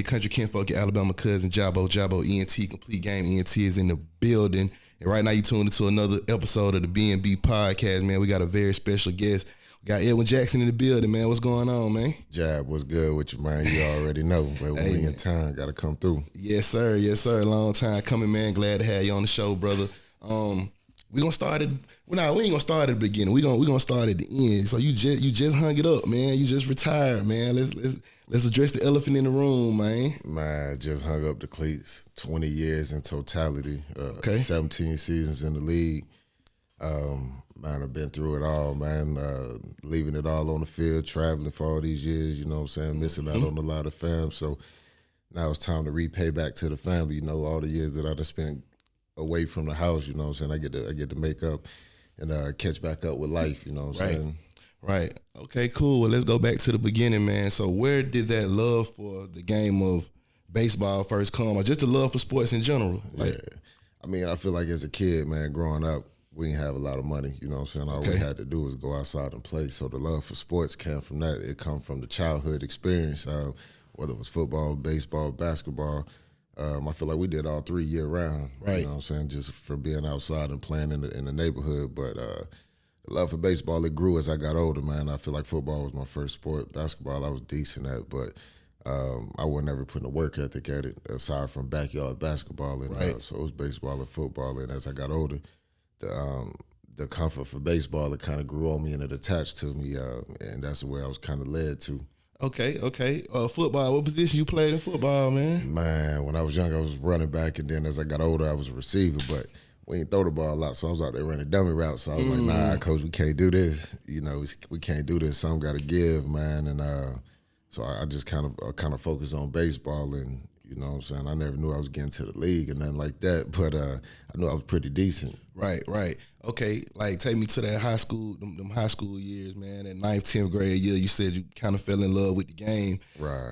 country kinfolk, your Alabama cousin, JABO, ENT, Complete Game, ENT is in the building. And right now you tuned into another episode of the BnB Podcast, man. We got a very special guest. We got Edwin Jackson in the building, man. What's going on, man? Jab, what's good with you, man? You already know. But when we in town, got to come through. Yes, sir. Yes, sir. Long time coming, man. Glad to have you on the show, brother. We gonna start at we ain't gonna start at the beginning. We gonna start at the end. So you just hung it up, man. You just retired, man. Let's address the elephant in the room, man. Man, just hung up the cleats. 20 years in totality. Okay. 17 seasons in the league. Man, I've been through it all, man. Leaving it all on the field, traveling for all these years, you know what I'm saying, missing out on a lot of fam. So now it's time to repay back to the family, you know, all the years that I just spent away from the house, you know what I'm saying. I get to make up and catch back up with life, you know what I'm saying. Right. Okay, cool. Well, let's go back to the beginning, man. So where did that love for the game of baseball first come, or just the love for sports in general? Yeah. I mean, I feel like as a kid, man, growing up, we didn't have a lot of money, you know what I'm saying? All we had to do was go outside and play. So the love for sports came from that. It come from the childhood experience, whether it was football, baseball, basketball. I feel like we did all 3 year round, right? You know what I'm saying? Just from being outside and playing in the neighborhood. But the love for baseball, it grew as I got older, man. I feel like football was my first sport. Basketball, I was decent at, but I wasn't ever putting a work ethic at it aside from backyard basketball. And, so it was baseball and football. And as I got older, the comfort for baseball, it kind of grew on me and it attached to me, and that's where I was kind of led to. Okay. Football, what position you played in football, man? Man, when I was young, I was running back, and then as I got older, I was a receiver, but we didn't throw the ball a lot, so I was out there running dummy routes. So I was like, nah, coach, we can't do this. You know, we can't do this. Something got to give, man. And so I just kind of focused on baseball, and you know what I'm saying? I never knew I was getting to the league and nothing like that, but I knew I was pretty decent. Right. Okay, like take me to that high school, them high school years, man. That 9th, 10th grade year, you said you kind of fell in love with the game. Right.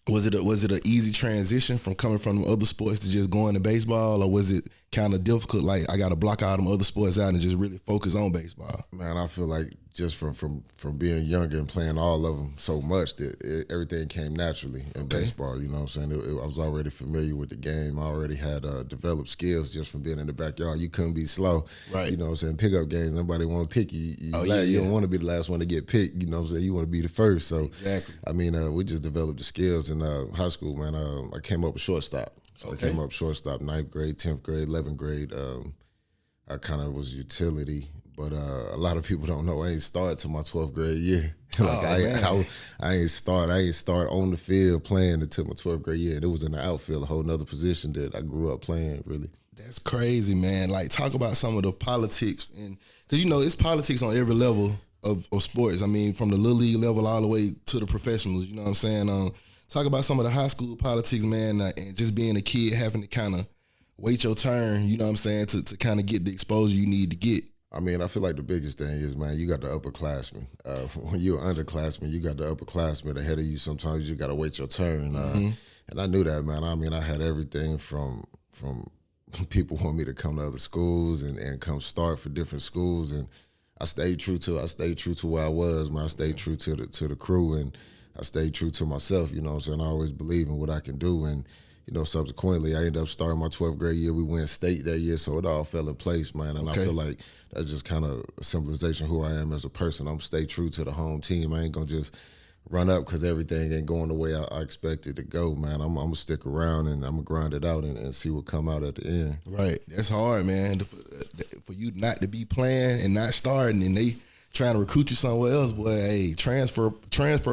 Was it an easy transition from coming from other sports to just going to baseball, or was it kind of difficult? Like I got to block all them other sports out and just really focus on baseball. Man, I feel like just from being younger and playing all of them so much that everything came naturally in baseball. You know what I'm saying? I was already familiar with the game. I already had developed skills just from being in the backyard. You couldn't be slow. Right. You know what I'm saying? Pickup games, nobody want to pick you. You don't want to be the last one to get picked. You know what I'm saying? You want to be the first. So, exactly. I mean, we just developed the skills in high school, man. I came up with shortstop. So I came up shortstop, 9th grade, 10th grade, 11th grade. I kind of was utility. But a lot of people don't know I ain't started till my 12th grade year. I ain't start on the field playing until my 12th grade year. It was in the outfield, a whole nother position that I grew up playing, really. That's crazy, man. Like, talk about some of the politics, and because you know it's politics on every level of sports. I mean, from the little league level all the way to the professionals. You know what I'm saying? Talk about some of the high school politics, man, and just being a kid having to kind of wait your turn. You know what I'm saying, to kind of get the exposure you need to get. I mean, I feel like the biggest thing is, man, you got the upperclassmen. When you're an underclassman, you got the upperclassmen ahead of you. Sometimes you got to wait your turn. And I knew that, man. I mean, I had everything from people want me to come to other schools and come start for different schools. And I stayed true to where I was, man. I stayed true to the crew, and I stayed true to myself, you know what I'm saying? I always believe in what I can do. And you know, subsequently, I ended up starting my 12th grade year. We went state that year, so it all fell in place, man. And I feel like that's just kind of a symbolization of who I am as a person. I'm stay true to the home team. I ain't going to just run up because everything ain't going the way I expect it to go, man. I'm going to stick around, and I'm going to grind it out and see what come out at the end. Right. That's hard, man, for you not to be playing and not starting, and they trying to recruit you somewhere else, boy. Hey, transfer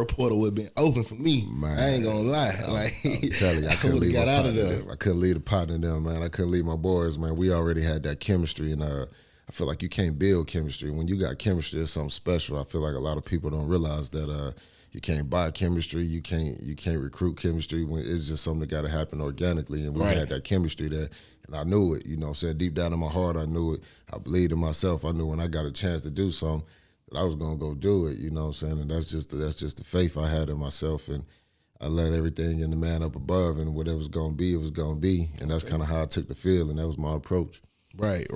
portal would have been open for me. Man, I ain't gonna lie. I'm telling you, I couldn't leave out of there. I couldn't leave the partner in them, man. I couldn't leave my boys, man. We already had that chemistry, and I feel like you can't build chemistry. When you got chemistry, it's something special. I feel like a lot of people don't realize that you can't buy chemistry, you can't recruit chemistry. When it's just something that got to happen organically, and we had that chemistry there. And I knew it, you know what I'm saying? Deep down in my heart, I knew it. I believed in myself. I knew when I got a chance to do something, that I was gonna go do it, you know what I'm saying? And that's just the faith I had in myself, and I let everything in the man up above, and whatever's gonna be, it was gonna be. And that's kind of how I took the field, and that was my approach. Right.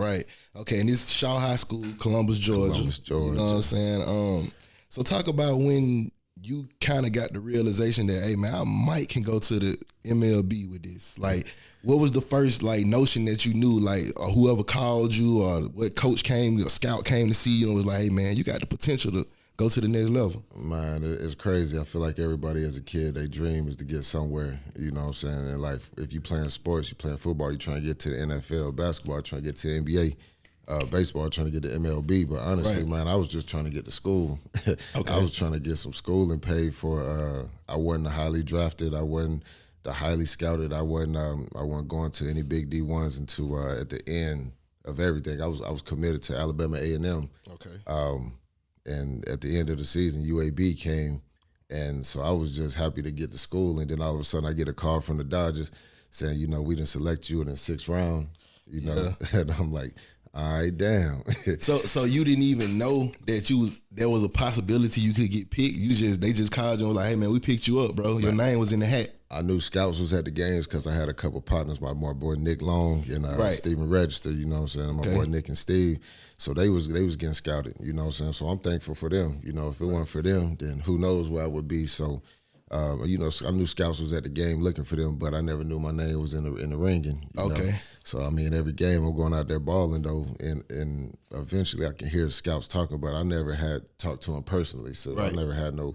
Okay, and this is Shaw High School, Columbus, Georgia. You know what I'm saying? So talk about when you kind of got the realization that, hey man, I might can go to the MLB with this. Like, what was the first like notion that you knew, like, or whoever called you or what coach came, or scout came to see you and was like, hey man, you got the potential to go to the next level? Man, it's crazy. I feel like everybody as a kid, their dream is to get somewhere, you know what I'm saying, in life. If you playing sports, you playing football, you trying to get to the NFL, basketball, trying to get to the NBA, baseball, trying to get to MLB. But honestly, man, I was just trying to get to school. I was trying to get some schooling paid for. I wasn't highly drafted. I wasn't the highly scouted. I wasn't going to any big D1s until at the end of everything. I was committed to Alabama A&M. Okay. And at the end of the season, UAB came, and so I was just happy to get to school. And then all of a sudden, I get a call from the Dodgers saying, you know, we didn't select you in the 6th round. You know, and I'm like, all right, damn. So you didn't even know that there was a possibility you could get picked. They just called you and was like, hey man, we picked you up, bro. Your name was in the hat. I knew scouts was at the games because I had a couple partners, my boy Nick Long and Steven Register, you know what I'm saying, my boy Nick and Steve. So they was getting scouted, you know what I'm saying. So I'm thankful for them. You know, if it wasn't for them, then who knows where I would be. So, you know, I knew scouts was at the game looking for them, but I never knew my name was in the ringing. You know? So I mean, every game I'm going out there balling though, and eventually I can hear the scouts talking, but I never had talked to them personally. So I never had no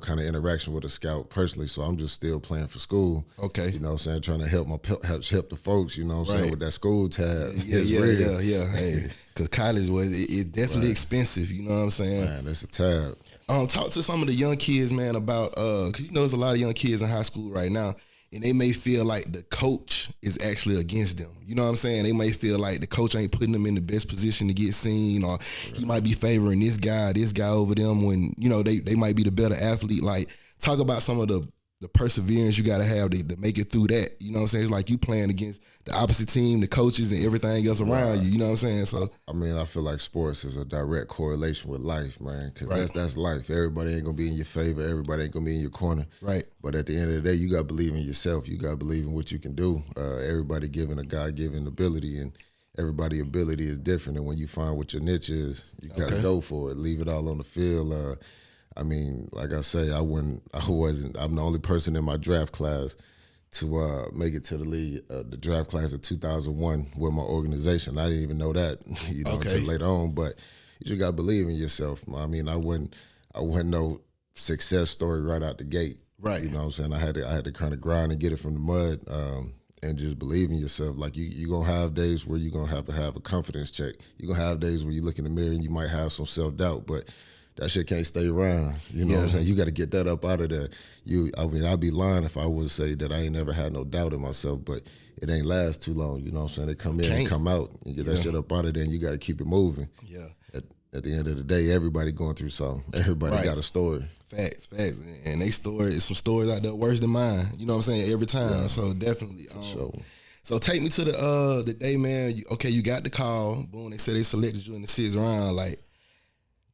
kind of interaction with a scout personally, so I'm just still playing for school. Okay. You know what I'm saying? Trying to help help the folks, you know what I'm saying, with that school tab. Yeah. Hey, because college it's definitely expensive, you know what I'm saying? Man, that's a tab. Talk to some of the young kids, man, about, because you know there's a lot of young kids in high school right now, and they may feel like the coach is actually against them. You know what I'm saying? They may feel like the coach ain't putting them in the best position to get seen, or he might be favoring this guy over them when, you know, they might be the better athlete. Like, talk about some of the perseverance you got to have to make it through that. You know what I'm saying? It's like you playing against the opposite team, the coaches, and everything else around you. You know what I'm saying? So I mean, I feel like sports is a direct correlation with life, man, because that's life. Everybody ain't going to be in your favor. Everybody ain't going to be in your corner. Right. But at the end of the day, you got to believe in yourself. You got to believe in what you can do. Everybody given a God-given ability, and everybody's ability is different. And when you find what your niche is, you got to go for it. Leave it all on the field. I mean, like I say, I'm the only person in my draft class to make it to the league. The draft class of 2001 with my organization. I didn't even know that, you know, until later on. But you just got to believe in yourself. I mean, I wasn't no success story right out the gate. Right. You know what I'm saying? I had to kind of grind and get it from the mud, and just believe in yourself. Like you're going to have days where you're going to have a confidence check. You're going to have days where you look in the mirror and you might have some self-doubt, but that shit can't stay around. You know what I'm saying? You got to get that up out of there. I mean, I'd be lying if I would say that I ain't never had no doubt in myself, but it ain't last too long. You know what I'm saying? They come in and come out and get that shit up out of there, and you got to keep it moving. Yeah. At the end of the day, everybody going through something. Everybody got a story. Facts. And they some stories out there worse than mine. You know what I'm saying? Every time. Yeah. So definitely. So take me to the day, man. You got the call. Boom. They said they selected you in the 6th round. Like,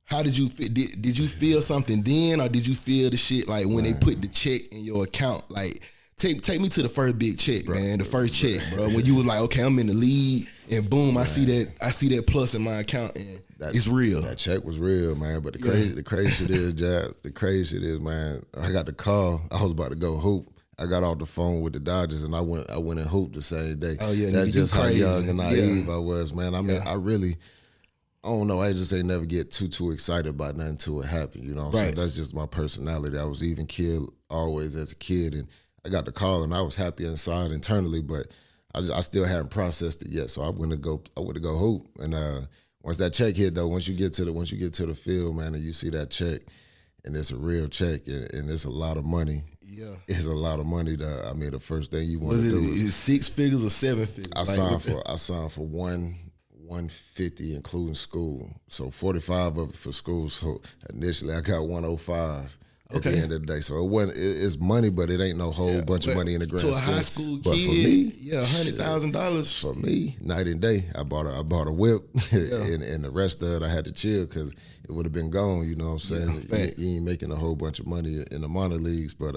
how did you feel? Did you feel something then, or did you feel the shit like when they put the check in your account? Like, take me to the first big check, man. The first check, bro. When you was like, okay, I'm in the league, and boom, I see that plus in my account, and it's real. That check was real, man. But the crazy shit is, Jab. The crazy shit is, man. I got the call. I was about to go hoop. I got off the phone with the Dodgers, and I went and hooped the same day. Oh yeah, that's just how young and naive I was, man. I mean, I don't know. I just ain't never get too excited about nothing until it happened. You know what I'm saying? That's just my personality. I was even killed always as a kid, and I got the call, and I was happy inside internally, but I still hadn't processed it yet. So I went to go hoop, and once that check hit though, once you get to the field, man, and you see that check, and it's a real check, and it's a lot of money. Yeah, it's a lot of money. The first thing you want to do is 6 figures or 7 figures. I signed for 150 including school, so 45 of it for school. So initially I got 105 at the end of the day. So it's money, but it ain't no whole bunch of money in the grand scheme. To a high school kid, for me, $100,000 for me, night and day. I bought a whip, and the rest of it I had to chill because it would have been gone. You know what I'm saying? You ain't making a whole bunch of money in the minor leagues, but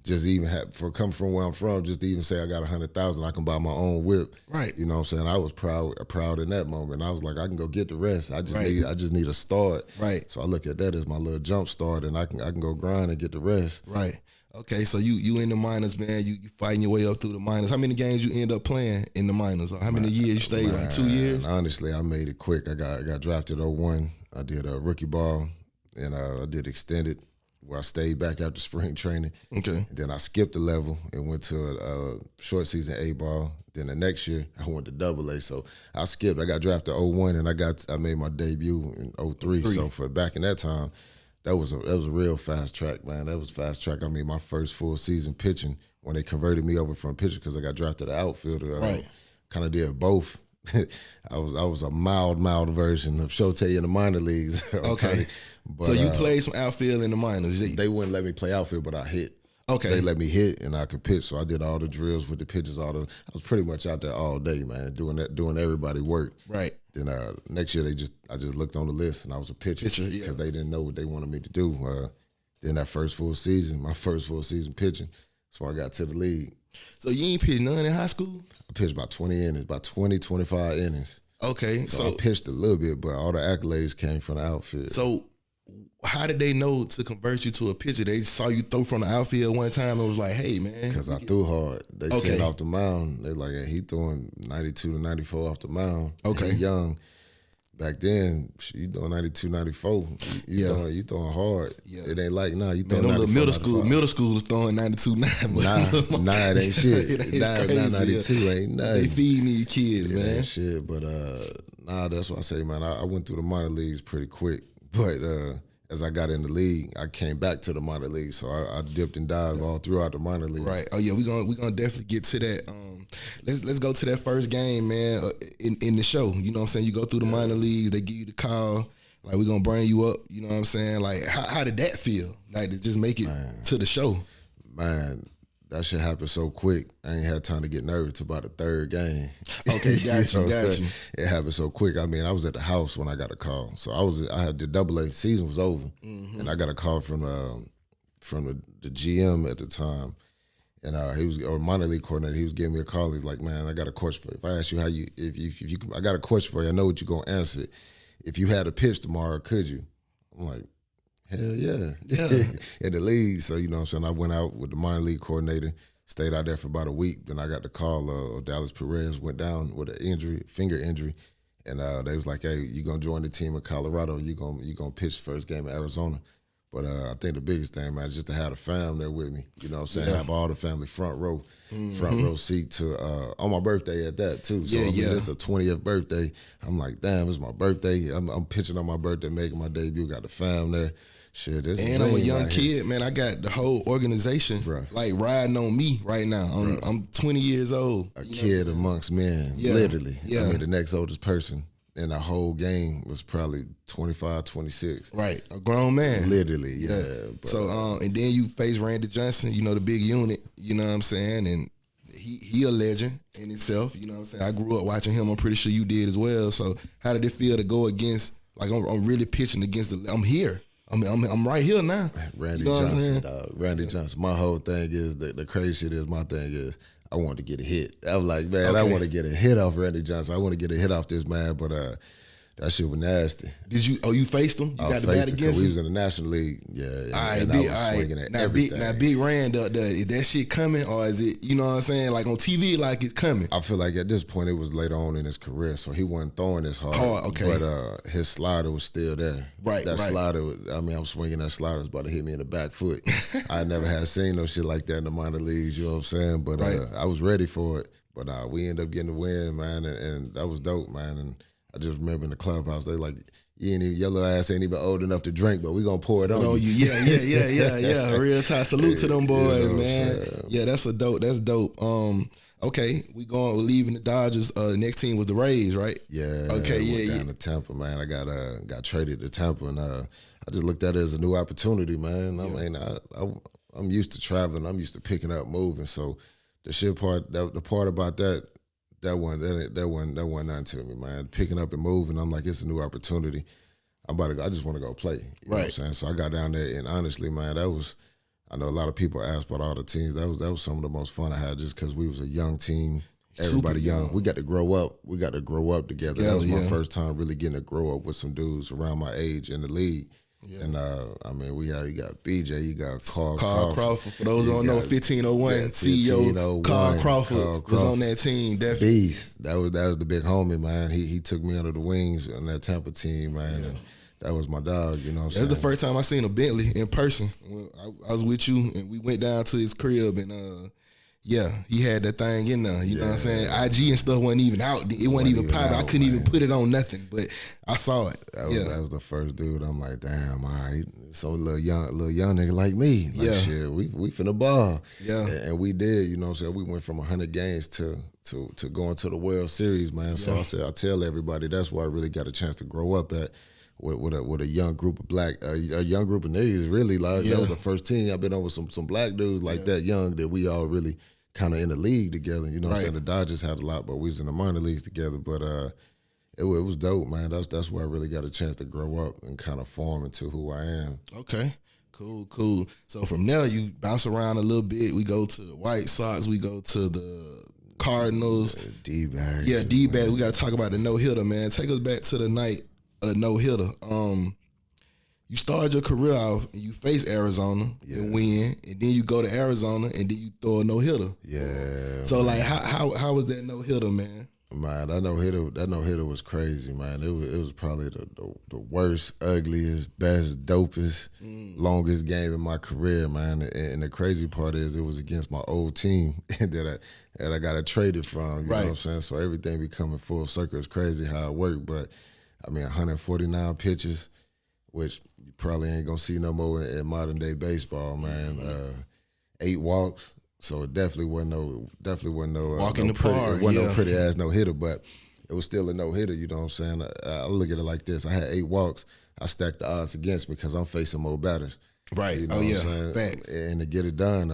just even for coming from where I'm from, just to even say I got 100,000, I can buy my own whip. Right. You know what I'm saying? I was proud in that moment. I was like, I can go get the rest. I just need a start. Right. So I look at that as my little jump start, and I can go grind and get the rest. Right. Okay, so you in the minors, man. You fighting your way up through the minors. How many games you end up playing in the minors? Or how many years you stayed? Like 2 years? Honestly, I made it quick. I got drafted 01. I did a rookie ball, and I did extended, where I stayed back after spring training. Okay. And then I skipped a level and went to a short season A ball. Then the next year I went to AA. So I skipped. I got drafted 01, and I made my debut in 03. So for back in that time, that was a real fast track, man. That was fast track. I mean, my first full season pitching when they converted me over from pitcher because I got drafted to outfielder. Right. Kind of did both. I was a mild version of Shote in the minor leagues. Okay. But, so you played some outfield in the minors. They wouldn't let me play outfield, but I hit. Okay. They let me hit and I could pitch, so I did all the drills with the pitchers. I was pretty much out there all day, man, doing everybody work. Right. Then next year I just looked on the list and I was a pitcher because they didn't know what they wanted me to do. Then my first full season pitching, so I got to the league. So you ain't pitched none in high school? I pitched about 20 innings, about 20, 25 innings. Okay. So I pitched a little bit, but all the accolades came from the outfield. So how did they know to convert you to a pitcher? They saw you throw from the outfield one time and was like, hey, man. Because I threw hard. They said off the mound, they like, hey, he throwing 92 to 94 off the mound. Okay. He young. Back then, you throwing 92, 94. You throwing hard. Yeah. It ain't like now. You throwing 94, middle school is throwing 92, 9. Nah, it ain't shit. Nah, 92 ain't nothing. They feeding these kids, man. Ain't shit, but that's what I say, man. I went through the minor leagues pretty quick, but as I got in the league, I came back to the minor league, so I dipped and dived all throughout the minor leagues. Right. Oh yeah, we gonna definitely get to that. Let's go to that first game, man. In the show, you know what I'm saying. You go through the minor leagues, they give you the call, like we're gonna bring you up. You know what I'm saying. Like how did that feel? Like to just make it to the show. Man, that shit happened so quick. I ain't had time to get nervous till about the third game. Okay, got you. It happened so quick. I mean, I was at the house when I got a call. So I had the AA. Season was over, and I got a call from the GM at the time, and he was or minor league coordinator. He was giving me a call. He's like, "Man, I got a question for you. If I ask you if you, I got a question for you. I know what you're gonna answer. If you had a pitch tomorrow, could you?" I'm like, hell yeah. In the league. So, you know what I'm saying, I went out with the minor league coordinator, stayed out there for about a week. Then I got the call, Dallas Perez went down with an finger injury. And they was like, hey, you going to join the team in Colorado. You gonna pitch first game in Arizona. But I think the biggest thing, man, is just to have the fam there with me. You know what I'm saying? Have all the family front row seat to on my birthday at that, too. So it's a 20th birthday. I'm like, damn, it's my birthday. I'm pitching on my birthday, making my debut. Got the fam there. Shit, and I'm a young kid, man. I got the whole organization like riding on me right now. I'm 20 years old. A kid amongst men, literally. I mean, the next oldest person in the whole game was probably 25, 26. Right, a grown man. Literally, yeah. So, and then you face Randy Johnson, you know, the big unit, you know what I'm saying? And he a legend in himself, you know what I'm saying? I grew up watching him. I'm pretty sure you did as well. So how did it feel to go against, like I'm really pitching against I'm here. I'm right here now. Randy Johnson, Randy Johnson. My whole thing is the crazy shit is my thing is I wanted to get a hit. I was like, man, I want to get a hit off Randy Johnson. I want to get a hit off this man, but that shit was nasty. Did you? Oh, you faced him? You got the bat against him? We was in the National League, I was swinging at everything. Now, Big Rand, is that shit coming, or is it? You know what I'm saying? Like on TV, like it's coming. I feel like at this point it was later on in his career, so he wasn't throwing as hard. But his slider was still there. Right. That slider. I'm swinging that slider. It's about to hit me in the back foot. I never had seen no shit like that in the minor leagues. You know what I'm saying? But I was ready for it. But we ended up getting the win, man, and that was dope, man. And I just remember in the clubhouse, they like, your little ass ain't even old enough to drink, but we gonna pour it on you. Yeah. Real time. Salute to them boys, man. Yeah, that's dope. Okay, we're leaving the Dodgers. The next team was the Rays, right? Yeah. Okay, down to Tampa, man. I got traded to Tampa, and I just looked at it as a new opportunity, man. I mean, I'm used to traveling. I'm used to picking up, moving. So the shit part, the part about that wasn't nothing to me, man. Picking up and moving, I'm like, it's a new opportunity. I'm about to go. I just want to go play. You know what I'm saying? So I got down there, and honestly, man, I know a lot of people ask about all the teams. That was some of the most fun I had just because we was a young team. Everybody young. We got to grow up. We got to grow up together. That was my first time really getting to grow up with some dudes around my age in the league. Yeah. And I mean, you got BJ, you got Carl Crawford. For those who don't know, 1501 CEO Carl Crawford was on that team. Definitely, beast. That was the big homie, man. He took me under the wings on that Tampa team, man. Yeah. And that was my dog. You know, that's the first time I seen a Bentley in person. I was with you, and we went down to his crib, and yeah, he had that thing in there. You know what I'm saying? IG and stuff wasn't even out. It wasn't even popping. I couldn't even put it on nothing, but I saw it. That was the first dude. I'm like, damn, all right. So a little young nigga like me. Like, shit, we finna ball. Yeah. And we did, you know what I'm saying? We went from 100 games to going to the World Series, man. So I tell everybody that's why I really got a chance to grow up at. With a young group of a young group of niggas, really. Like that was the first team I've been on with some black dudes like that young that we all really kind of in the league together. You know what I'm saying? The Dodgers had a lot, but we was in the minor leagues together. But it was dope, man. That's where I really got a chance to grow up and kind of form into who I am. Okay. Cool. So from there, you bounce around a little bit. We go to the White Sox. We go to the Cardinals. D-bags. Yeah, D-bags. We got to talk about the no-hitter, man. Take us back to the night a no-hitter. You started your career off and you face Arizona and win, and then you go to Arizona and then you throw a no-hitter. Yeah. So like how was that no-hitter, man? Man, that no-hitter was crazy, man. It was probably the worst, ugliest, best, dopest, longest game in my career, man. And the crazy part is it was against my old team that I got traded from. You know what I'm saying? So everything becoming full circle is crazy how it worked, but I mean, 149 pitches, which you probably ain't gonna see no more in modern day baseball, man. 8 walks, so it definitely wasn't no walk in the park. It wasn't no pretty ass no hitter, but it was still a no hitter. You know what I'm saying? I look at it like this: I had 8 walks. I stacked the odds against me because I'm facing more batters. Right. You know what I'm saying? Facts. And to get it done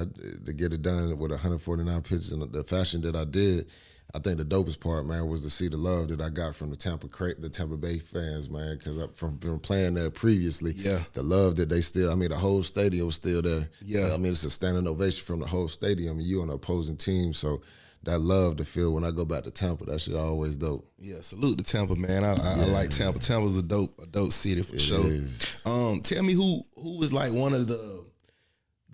with 149 pitches in the fashion that I did. I think the dopest part, man, was to see the love that I got from the Tampa Bay fans, man, because from playing there previously, the love that they still, I mean, the whole stadium was still there. Yeah. I mean, it's a standing ovation from the whole stadium, and you on the opposing team, so that love to feel when I go back to Tampa, that shit always dope. Yeah, salute to Tampa, man. I like Tampa. Tampa's a dope city for sure. Is. Tell me who was like one of the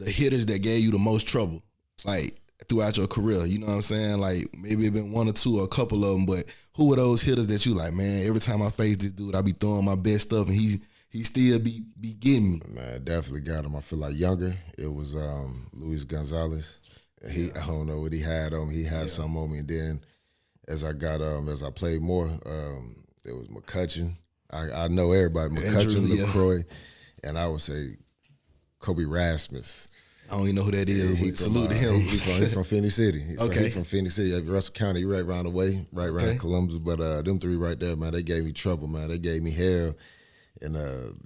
hitters that gave you the most trouble, like, throughout your career, you know what I'm saying? Like, maybe it been one or two or a couple of them, but who were those hitters that you like, man, every time I face this dude, I be throwing my best stuff and he still be getting me? Man, I definitely got him. I feel like younger, it was Luis Gonzalez. I don't know what he had on me. He had something on me. And then as I played more, it was McCutcheon. I know everybody. McCutcheon, LaCroix, and I would say Kobe Rasmus. I don't even know who that is. He salute to him. He's from Phoenix City. So he's from Phoenix City, Russell County, right around the way, around Columbus. But them three right there, man, they gave me trouble, man. They gave me hell. And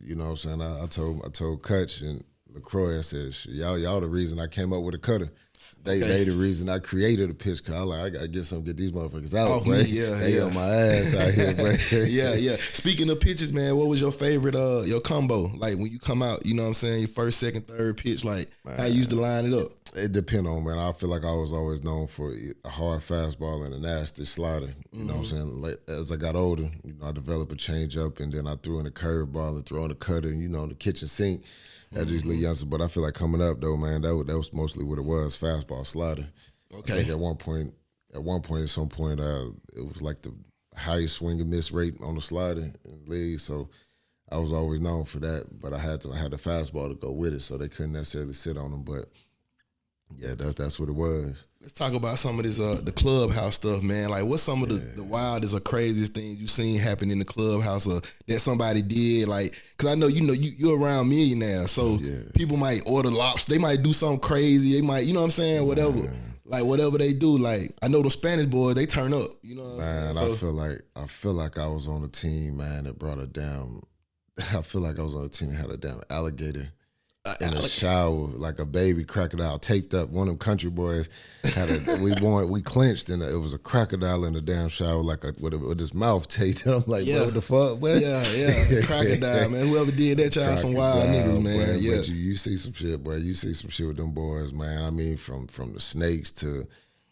you know what I'm saying? I told Kutch and LaCroix, I said, y'all the reason I came up with a cutter. They the reason I created a pitch call. I gotta get these motherfuckers out, bro. They on my ass out here, bro. Yeah. Speaking of pitches, man, what was your favorite your combo? Like when you come out, you know what I'm saying, your first, second, third pitch, like how you used to line it up? It depend on, man. I feel like I was always known for a hard fastball and a nasty slider. You know what I'm saying? Like, as I got older, you know, I developed a change up and then I threw in a curveball and throw in a cutter, you know, the kitchen sink. As these little youngsters, but I feel like coming up though, man, that was mostly what it was, fastball, slider. Okay. I think at one point, at some point, it was like the highest swing and miss rate on the slider in the league. So I was always known for that, but I had the fastball to go with it, so they couldn't necessarily sit on them. But yeah, that's what it was. Let's talk about some of this the clubhouse stuff, man. Like, what's some of the wildest or craziest things you seen happen in the clubhouse or that somebody did? Like, because I know you're around millionaires, so people might order lobster. They might do something crazy. They might, you know what I'm saying, whatever. Man. Like, whatever they do, like, I know the Spanish boys, they turn up. You know what I'm saying? So, I feel like I was on a team, man, that brought a damn. I feel like I was on a team that had a damn alligator in a shower like a baby crocodile taped up. One of them country boys had we clinched and it was a crocodile in the damn shower like with his mouth taped. I'm like, what the fuck? What? Yeah, crocodile, man. Whoever did that, y'all some wild niggas, man. Boy, yeah, but you see some shit, boy. You see some shit with them boys, man. I mean, from the snakes to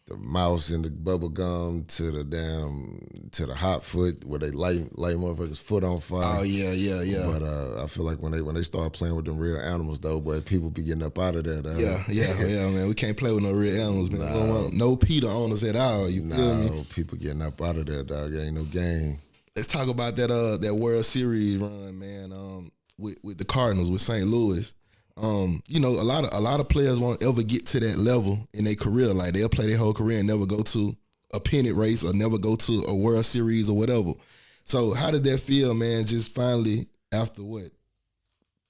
the mouse in the bubble gum to the hot foot where they light motherfuckers' foot on fire. Oh yeah. But I feel like when they start playing with them real animals though, boy, people be getting up out of there. Though. Yeah, man. We can't play with no real animals, man. We don't want no PETA owners at all. You feel me? People getting up out of there, dog. It ain't no game. Let's talk about that World Series run, man. With the Cardinals with St. Louis. You know, a lot of players won't ever get to that level in their career. Like they'll play their whole career and never go to a pennant race or never go to a World Series or whatever. So how did that feel, man? Just finally after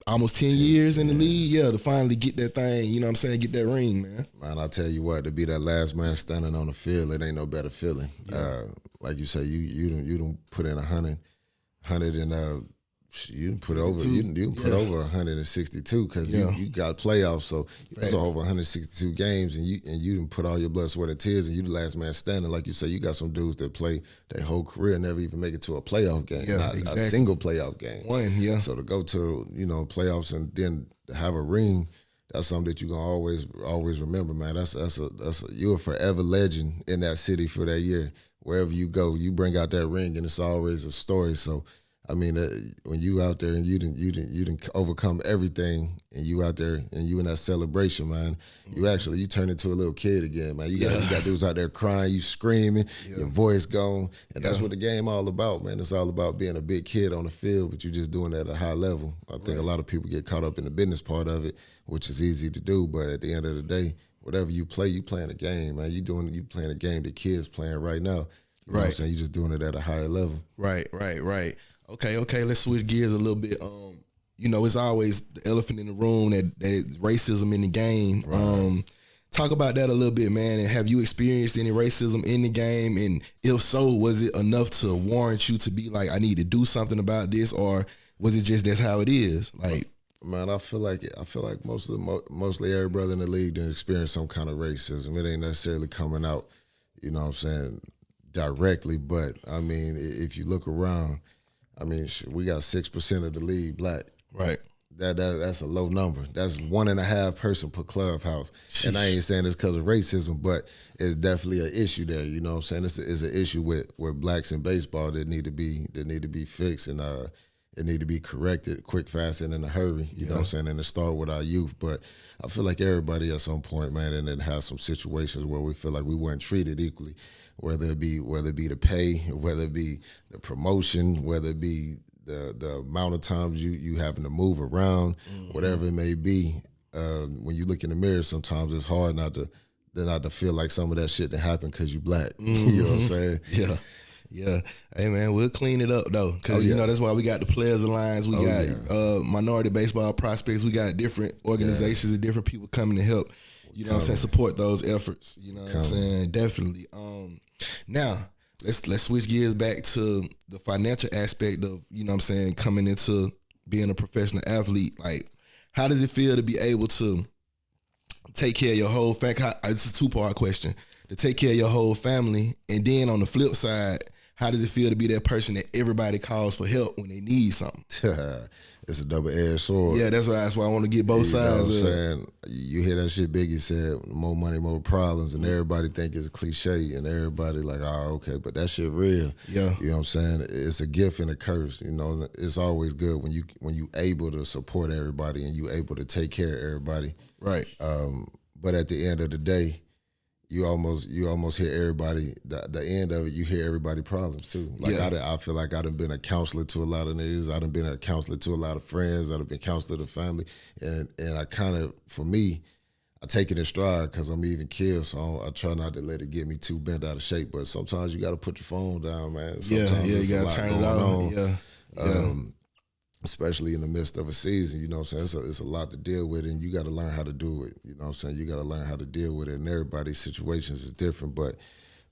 almost 10 years in the league, to finally get that thing. You know what I'm saying? Get that ring, man. Man, I'll tell you what, to be that last man standing on the field, it ain't no better feeling. Yeah. Like you say, you don't put in 100 and you didn't put over. You didn't put over 162 because you got playoffs. So it's over 162 games, and you didn't put all your blood, sweat, and tears, and you the last man standing. Like you say, you got some dudes that play their whole career and never even make it to a playoff game, a single playoff game. So to go to playoffs and then have a ring, that's something that you gonna always remember, man. That's you're a forever legend in that city for that year. Wherever you go, you bring out that ring, and it's always a story. So. I mean, when you out there and you didn't overcome everything, and you out there and you in that celebration, man, you turn into a little kid again, man. You got dudes out there crying, you screaming, your voice gone, and that's what the game all about, man. It's all about being a big kid on the field, but you just doing that at a high level. I think a lot of people get caught up in the business part of it, which is easy to do, but at the end of the day, whatever you play, you playing a game, man. You playing a game that kids playing right now. You know what I'm saying? You just doing it at a higher level. Right. Okay, let's switch gears a little bit. It's always the elephant in the room that is racism in the game. Right. Talk about that a little bit, man, and have you experienced any racism in the game? And if so, was it enough to warrant you to be like, I need to do something about this, or was it just that's how it is? Like, man, I feel like mostly every brother in the league didn't experience some kind of racism. It ain't necessarily coming out, you know what I'm saying, directly, but I mean, if you look around, I mean, we got 6% of the league black. Right. That's a low number. That's 1.5 person per clubhouse. Sheesh. And I ain't saying it's because of racism, but it's definitely an issue there. You know what I'm saying? It's an issue with blacks in baseball that need to be fixed, and it need to be corrected quick, fast, and in a hurry. You know what I'm saying? And to start with our youth. But I feel like everybody at some point, man, and then has some situations where we feel like we weren't treated equally. Whether it be the pay, whether it be the promotion, whether it be the amount of times you having to move around, whatever it may be. When you look in the mirror, sometimes it's hard not to feel like some of that shit that happened because you black. You know what I'm saying? Yeah. Hey, man, we'll clean it up, though, because, that's why we got the Players Alliance. We got minority baseball prospects. We got different organizations and different people coming to help, you know what I'm saying, support those efforts. You know what I'm saying? Definitely. Now, let's switch gears back to the financial aspect of, you know what I'm saying, coming into being a professional athlete. Like, how does it feel to be able to take care of your whole family? It's a two-part question. To take care of your whole family, and then on the flip side, how does it feel to be that person that everybody calls for help when they need something? It's a double-edged sword. Yeah, that's why I want to get both sides. You know what I'm saying? You hear that shit Biggie said, more money, more problems, and everybody think it's a cliche, and everybody like, oh, okay, but that shit real. Yeah. You know what I'm saying? It's a gift and a curse. You know, it's always good when you able to support everybody and you able to take care of everybody. Right. But at the end of the day, you almost hear everybody, the end of it, you hear everybody problems too. Like I feel like I done been a counselor to a lot of niggas. I done been a counselor to a lot of friends. I done been a counselor to family. And I kind of, for me, I take it in stride because I'm even killed, so I try not to let it get me too bent out of shape. But sometimes you got to put your phone down, man. Sometimes you got to turn it off. Especially in the midst of a season, you know what I'm saying? It's a lot to deal with, and you got to learn how to do it. You know what I'm saying? You got to learn how to deal with it, and everybody's situations is different. But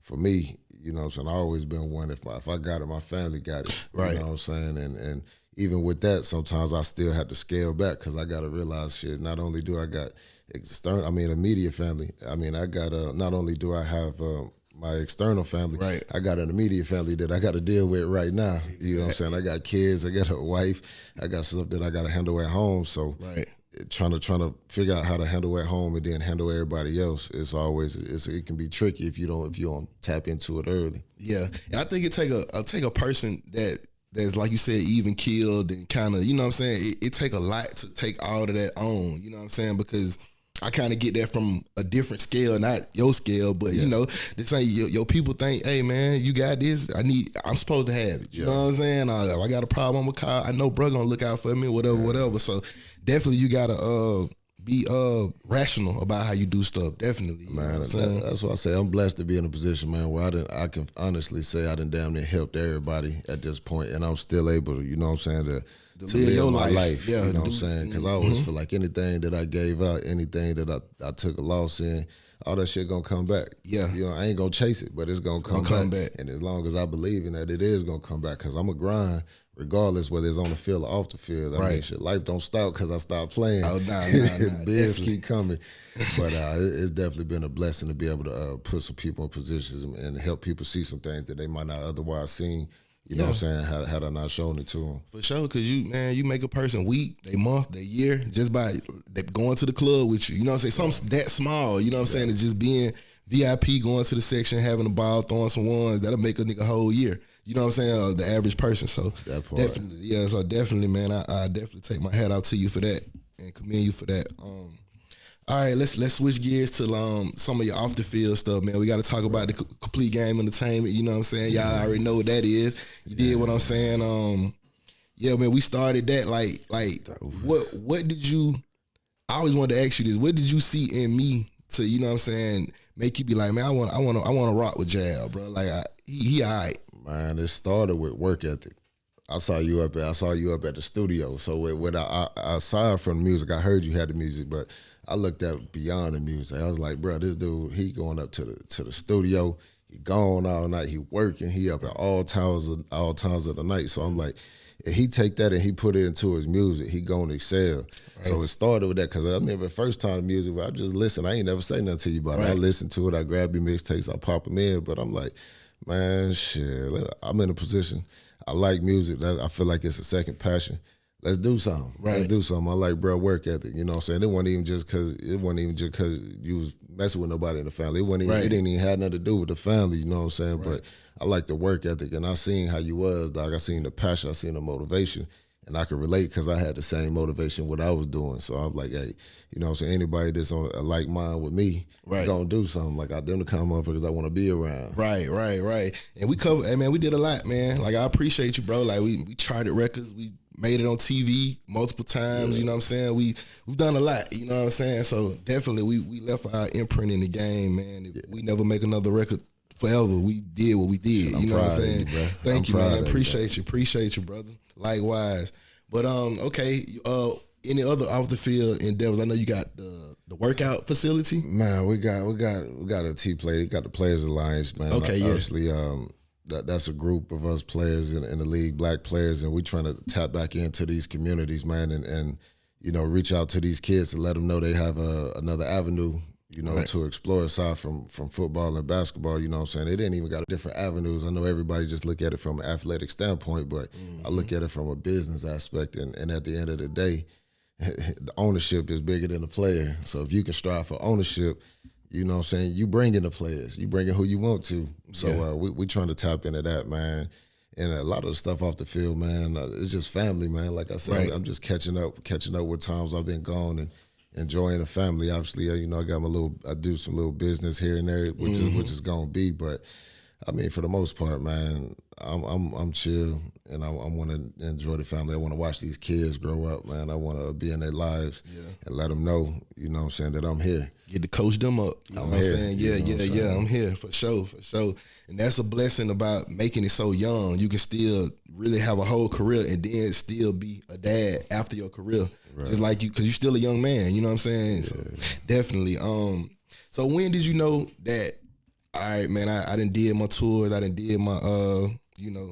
for me, you know what I'm saying, I always been one, if I got it, my family got it. Right. You know what I'm saying? And even with that, sometimes I still have to scale back because I got to realize shit. Not only do I got immediate family. I mean, I got not only do I have my external family, right, I got an immediate family that I got to deal with right now. You know what I'm saying? I got kids, I got a wife, I got stuff that I got to handle at home. So right, trying to figure out how to handle at home and then handle everybody else, it can be tricky if you don't tap into it early. Yeah, and I think it take a person that's like you said, even killed and kind of, you know what I'm saying, it take a lot to take all of that on, you know what I'm saying, because I kind of get that from a different scale, not your scale, but you know, this ain't your people think, hey man, you got this, I'm supposed to have it, you know what I'm saying, I got a problem with Kyle, I know bro gonna look out for me, whatever, so definitely you gotta be rational about how you do stuff. Definitely, man. That's why I say I'm blessed to be in a position, man, where I can honestly say I done damn near helped everybody at this point, and I'm still able to, you know what I'm saying, to live your life. Yeah, you know what I'm saying, because I always feel like anything that I gave out, anything that I took a loss in, all that shit gonna come back. Yeah, you know, I ain't gonna chase it, but it's gonna come back. And as long as I believe in that, it is gonna come back, because I'm a grind. Regardless whether it's on the field or off the field. I mean, shit, life don't stop because I stopped playing. Oh, nah, bills keep coming. But it's definitely been a blessing to be able to put some people in positions and help people see some things that they might not otherwise seen. You know what I'm saying? Had I not shown it to them. For sure, because you make a person week, they month, they year, just by going to the club with you. You know what I'm saying? Something that small, you know what I'm saying? It's just being VIP, going to the section, having a ball, throwing some ones, that'll make a nigga whole year. You know what I'm saying? The average person. So that part. Definitely, yeah. So definitely, man, I definitely take my hat out to you for that and commend you for that. All right, let's switch gears to some of your off the field stuff, man. We got to talk about the complete game entertainment. You know what I'm saying? Y'all already know what that is. You did what I'm saying. Yeah, man. We started that. Like, what did you? I always wanted to ask you this. What did you see in me to, you know what I'm saying, make you be like, man, I want to rock with JABO, bro. Like he all right. Man, it started with work ethic. I saw you up at the studio. So aside from the music, I heard you had the music, but I looked at beyond the music. I was like, bro, this dude, he going up to the studio. He gone all night. He working. He up at all times of the night. So I'm like, if he take that and he put it into his music, he gonna excel. Right. So it started with that, because I remember the first time the music, I just listened. I ain't never say nothing to you about it. I listened to it. I grabbed your mixtapes. I pop them in. But I'm like, man, shit, I'm in a position. I like music. I feel like it's a second passion. Let's do something. Right. Let's do something. I like, bro, work ethic. You know what I'm saying? It wasn't even just because you was messing with nobody in the family. It didn't even have nothing to do with the family. You know what I'm saying? Right. But I like the work ethic, and I seen how you was, dog. I seen the passion. I seen the motivation. And I could relate because I had the same motivation what I was doing. So I'm like, hey, you know what I'm saying? Anybody that's on a like mind with me, gonna do something. Like, them the kind of motherfuckers I want to be around. Right. And we did a lot, man. Like, I appreciate you, bro. Like, we charted records. We made it on TV multiple times. You know what I'm saying? We've done a lot. You know what I'm saying? So definitely we left our imprint in the game, man. If we never make another record forever, we did what we did. You know what I'm saying? Thank you, man. Appreciate you, brother. Likewise. But okay, any other off the field endeavors? I know you got the workout facility. Man, we got a T play. We got the Players Alliance, man. Okay, obviously, that's a group of us players in the league, black players, and we trying to tap back into these communities, man, and you know, reach out to these kids and let them know they have another avenue, you know, to explore aside from football and basketball. You know what I'm saying? They didn't even got different avenues. I know everybody just look at it from an athletic standpoint, but I look at it from a business aspect. And at the end of the day, the ownership is bigger than the player. So if you can strive for ownership, you know what I'm saying, you bring in the players. You bring in who you want to. So we trying to tap into that, man. And a lot of the stuff off the field, man, it's just family, man. Like I said, I'm just catching up with times I've been gone and enjoying the family. Obviously, you know, I do some little business here and there, which is gonna be. But I mean, for the most part, man, I'm chill, and I want to enjoy the family. I want to watch these kids grow up, man. I want to be in their lives and let them know, you know what I'm saying, that I'm here. Get to coach them up. You know what I'm saying? Yeah, I'm here for sure. And that's a blessing about making it so young. You can still really have a whole career and then still be a dad after your career. Right. Just like you, because you're still a young man, you know what I'm saying? Yeah. So definitely. So when did you know that all right, man, I done did my tours, I done did my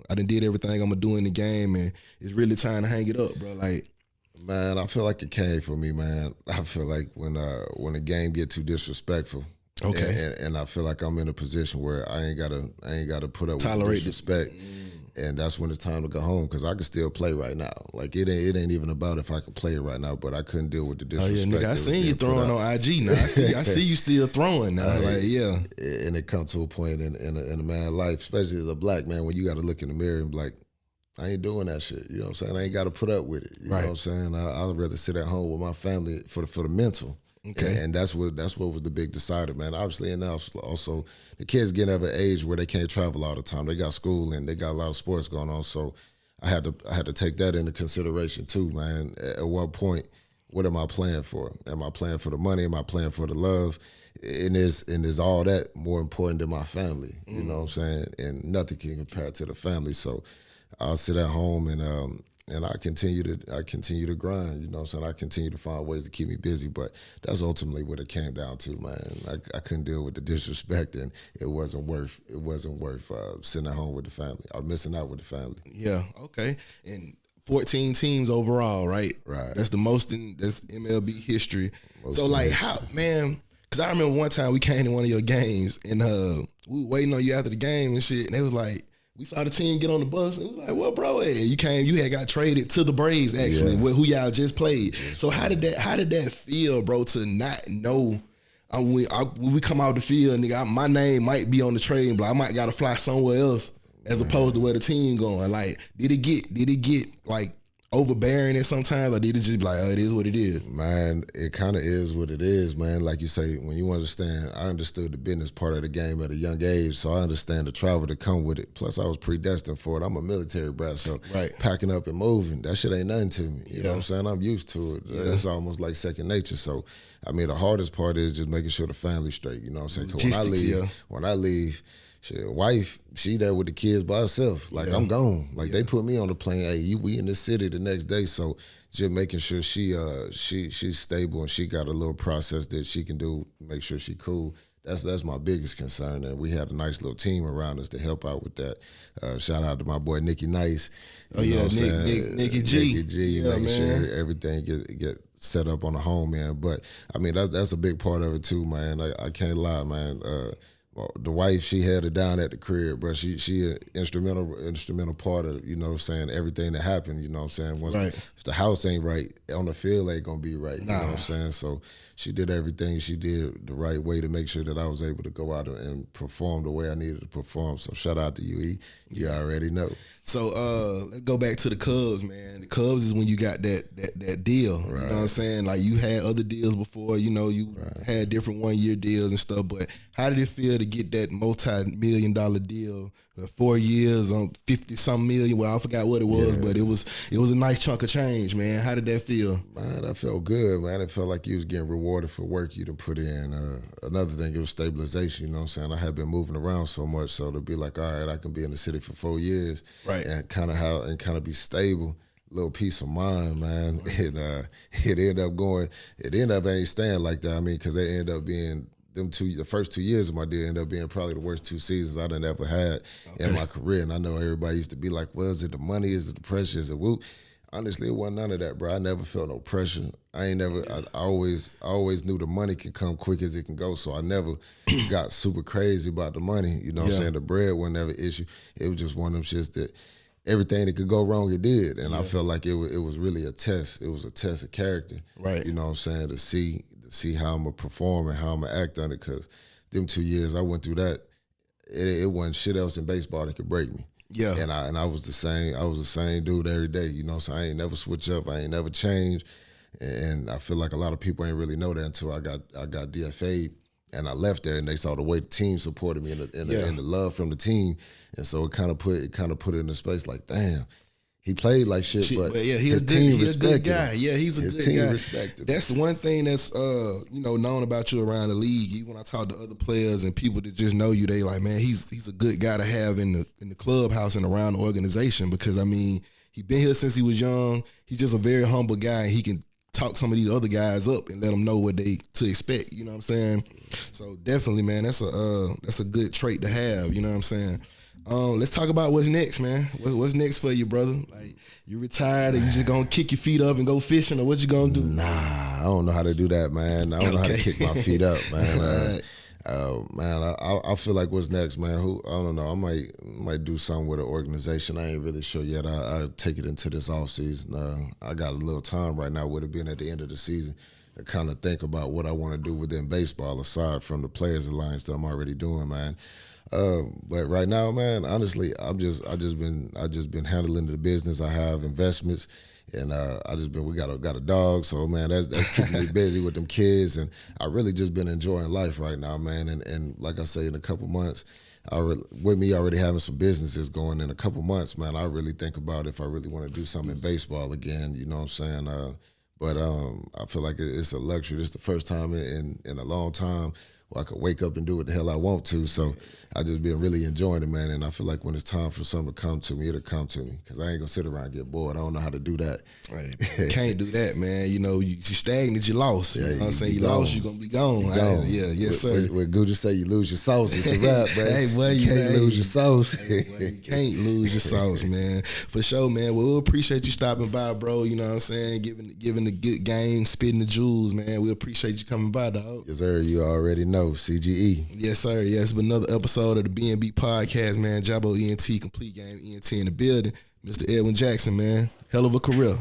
I done did everything I'm gonna do in the game, and it's really time to hang it up, bro. Like, man, I feel like it came for me, man. I feel like when the game get too disrespectful, okay, and I feel like I'm in a position where I ain't gotta put up tolerate with disrespect. And that's when it's time to go home, because I can still play right now. Like, it ain't even about if I can play it right now, but I couldn't deal with the disrespect. Oh yeah, nigga, I seen you throwing on IG now. I see you still throwing now. Like, yeah. And it comes to a point in a man's life, especially as a black man, when you got to look in the mirror and be like, I ain't doing that shit. You know what I'm saying? I ain't got to put up with it. You know what I'm saying? I'd rather sit at home with my family for the mental. Okay, and that's what was the big decider, man. Obviously, and now also the kids getting at an age where they can't travel all the time. They got school and they got a lot of sports going on. So I had to take that into consideration too, man. At what point, what am I playing for? Am I playing for the money? Am I playing for the love? And is all that more important than my family? You know what I'm saying? And nothing can compare to the family. So I'll sit at home and I continue to grind, you know what I'm saying? I continue to find ways to keep me busy, but that's ultimately what it came down to, man. I couldn't deal with the disrespect, and it wasn't worth sitting at home with the family or missing out with the family. Yeah, okay. And 14 teams overall, right? Right. That's the most that's MLB history. So like how, man, because I remember one time we came to one of your games and we were waiting on you after the game and shit, and they was like, we saw the team get on the bus, and we was like, "Well, bro, and you had got traded to the Braves actually, who y'all just played." So how did that feel, bro? To not know when we come out the field, nigga, my name might be on the trade, but I might gotta fly somewhere else as opposed to where the team going. Like, did it get like overbearing at sometimes, or did it just be like, oh, it is what it is? Man, it kind of is what it is, man. Like you say, when you understand, I understood the business part of the game at a young age, so I understand the travel that come with it. Plus, I was predestined for it. I'm a military brat, so packing up and moving, that shit ain't nothing to me. You know what I'm saying? I'm used to it. Yeah. That's almost like second nature. So, I mean, the hardest part is just making sure the family's straight. You know what I'm saying? 'Cause when I leave, shit, wife, she there with the kids by herself. Like, I'm gone. Like, they put me on the plane. Hey, we in the city the next day. So just making sure she's stable and she got a little process that she can do, make sure she cool. That's my biggest concern. And we had a nice little team around us to help out with that. Shout out to my boy Nicky Nice. Nicky G. Nicky G, making sure everything get set up on the home, man. But I mean, that's a big part of it too, man. I can't lie, man. The wife, she held it down at the crib, bro. She an instrumental part of, you know what I'm saying, everything that happened, you know what I'm saying? If the house ain't right, on the field ain't gonna be right, you know what I'm saying? So she did everything she did the right way to make sure that I was able to go out and perform the way I needed to perform. So shout out to you, E. You already know. So let's go back to the Cubs, man. The Cubs is when you got that deal. Right. You know what I'm saying? Like, you had other deals before, you know, you had different 1-year deals and stuff, but how did it feel to get that multi-million-dollar deal, 4 years on 50-something million? Well, I forgot what it was, but it was a nice chunk of change, man. How did that feel? Man, that felt good, man. It felt like you was getting rewarded for work you done put in. Another thing, it was stabilization, you know what I'm saying? I had been moving around so much, so to be like, all right, I can be in the city for 4 years, and kind of be stable. Little peace of mind, man. And it ended up ain't staying like that. I mean, because they ended up being the first 2 years of my deal ended up being probably the worst 2 seasons I done ever had in my career. And I know everybody used to be like, well, is it the money? Is it the pressure? Is it whoop? Honestly, it wasn't none of that, bro. I never felt no pressure. I always knew the money can come quick as it can go, so I never got super crazy about the money. You know what I'm saying? The bread wasn't ever an issue. It was just one of them shits that everything that could go wrong, it did. And I felt like it was really a test. It was a test of character. Right. You know what I'm saying? To see how I'm going to perform and how I'm going to act on it, because them 2 years I went through that, it wasn't shit else in baseball that could break me. Yeah. And I was the same dude every day, you know, so I ain't never switch up, I ain't never change. And I feel like a lot of people ain't really know that until I got DFA'd and I left there, and they saw the way the team supported me and the love from the team. And so it kind of put it in a space like, damn, he played like shit, but his team respected him. Yeah, he's a good guy. His team respected him. That's one thing that's known about you around the league. Even when I talk to other players and people that just know you, they like, man, he's a good guy to have in the clubhouse and around the organization, because I mean, he been here since he was young. He's just a very humble guy, and he can talk some of these other guys up and let them know what they to expect. You know what I'm saying? So definitely, man, that's a good trait to have. You know what I'm saying? Let's talk about what's next, man. What's next for you, brother? Like, you retired, or you just gonna kick your feet up and go fishing, or what you gonna do? Nah, I don't know how to do that, man. I don't know how to kick my feet up, man. Man, I feel like what's next, man. I don't know. I might do something with an organization. I ain't really sure yet. I'll take it into this off season. I got a little time right now with it being at the end of the season to kind of think about what I want to do within baseball aside from the Players Alliance that I'm already doing, man. But right now, man, honestly, I just been handling the business. I have investments, and we got a dog, so man, that's keeping me busy with them kids, and I really just been enjoying life right now, man. And like I say, in a couple months, with me already having some businesses going in a couple months, man, I really think about if I really want to do something in baseball again. You know what I'm saying? But I feel like it's a luxury. This is the first time in a long time where I could wake up and do what the hell I want to. So I just been really enjoying it, man. And I feel like when it's time for something to come to me, it'll come to me. Because I ain't going to sit around and get bored. I don't know how to do that. Right. You can't do that, man. You know, you stagnant, you lost. You know what I'm saying? You lost, you're going to be gone. Yes, sir. When Gucci say you lose your sauce, it's a wrap, man. Hey, boy, you can't lose your sauce. Hey, boy, you can't lose your sauce, man. For sure, man. Well, we appreciate you stopping by, bro. You know what I'm saying? Giving the good game, spitting the jewels, man. We appreciate you coming by, dog. Yes, sir. You already know. CGE. Yes, sir. Yes, it's been another episode of the BnB Podcast, man. JABO ENT, complete game ENT in the building. Mr. Edwin Jackson, man. Hell of a career.